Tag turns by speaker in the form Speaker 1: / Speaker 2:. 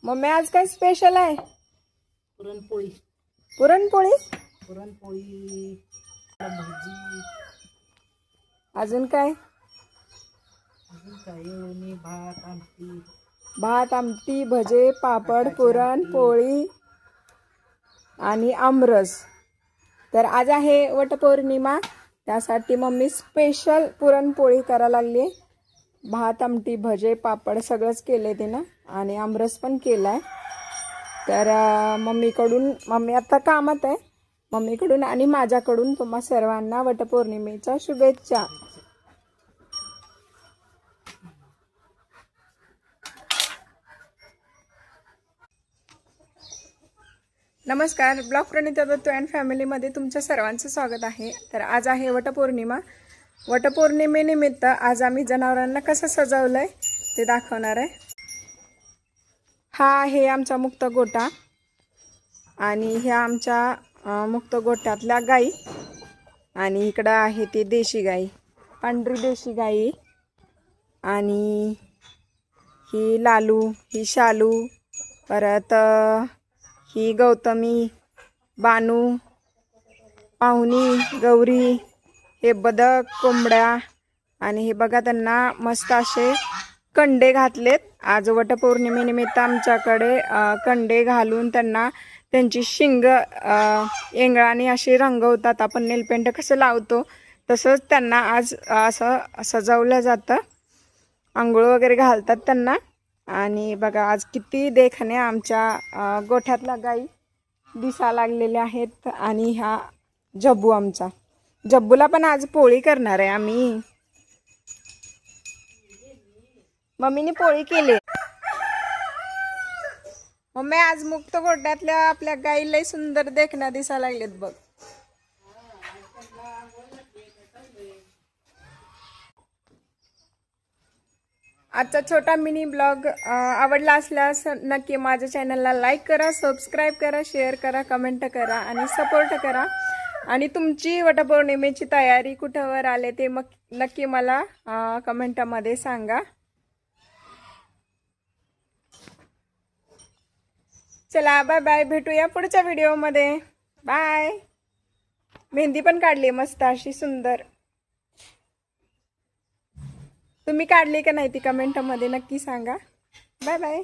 Speaker 1: Mummy आज काय special आहे?
Speaker 2: पुरणपोळी.
Speaker 1: पुरणपोळी.
Speaker 2: पुरणपोळी, भजी.
Speaker 1: अजून काय?
Speaker 2: अजून काय? लोणी, भात, आमटी.
Speaker 1: भात, आमटी, भजे, पापड, पुरणपोळी आणि आमरस. तर आज आहे वटपौर्णिमा, त्यासाठी मम्मी स्पेशल पुरणपोळी करायला लागली. भात, आमटी, भजे, पापड सगळंच केले तिनं आणि आमरस पण केलाय. तर मम्मी आता कामात आहे. मम्मीकडून आणि माझ्याकडून तुम्हा सर्वांना वटपौर्णिमेच्या शुभेच्छा. नमस्कार, ब्लॉग प्रणिता दत्त अँड फॅमिलीमध्ये तुमच्या सर्वांचं स्वागत आहे. तर आज आहे वटपौर्णिमा. वटपौर्णिमेनिमित्त आज आम्ही जनावरांना कसं सजवलं आहे ते दाखवणार आहे. हा आहे आमचा मुक्त गोठा आणि ह्या आमच्या मुक्त गोठ्यातल्या गाई आणि इकडं आहे ती देशी गाई, पांढरी देशी गाई. आणि ही लालू, ही शालू, परत ही गौतमी, बानू, पाहुणी, गौरी, हे बदक, कोंबड्या. आणि हे बघा त्यांना मस्त असे कंडे घातलेत. आज वटपौर्णिमेनिमित्त आमच्याकडे कंडे घालून त्यांना त्यांची शिंग एंगळाने असे रंगवतात. आपण नेलपेंट कसं लावतो तसंच त्यांना आज असं सजवलं जातं. आंघोळ वगैरे घालतात त्यांना. आणि बघा आज किती देखणे आमच्या गोठ्यातल्या गाई दिसा लागलेल्या आहेत. आणि ह्या जब्बू, आमचा जब्बूला पण आज पोळी करणार आहे आम्ही. मम्मीने पोळी केली. मम्मी आज मुक्त गोठ्यातल्या आपल्या गाई लय सुंदर देखण्या दिसा लागलेत बघ. आजचा छोटा मिनी ब्लॉग आवडला असल्यास नक्की माझ्या चॅनलला लाईक करा, सबस्क्राईब करा, शेअर करा, कमेंट करा आणि सपोर्ट करा. आणि तुमची वटपौर्णिमेची तयारी कुठवर आले ते मग नक्की मला कमेंटमध्ये सांगा. चला बाय बाय, भेटूया पुढच्या व्हिडिओमध्ये. बाय. मेहंदी पण काढली मस्त अशी सुंदर. तुम्ही काढली का नाही ती कमेंटमध्ये नक्की सांगा. Bye bye.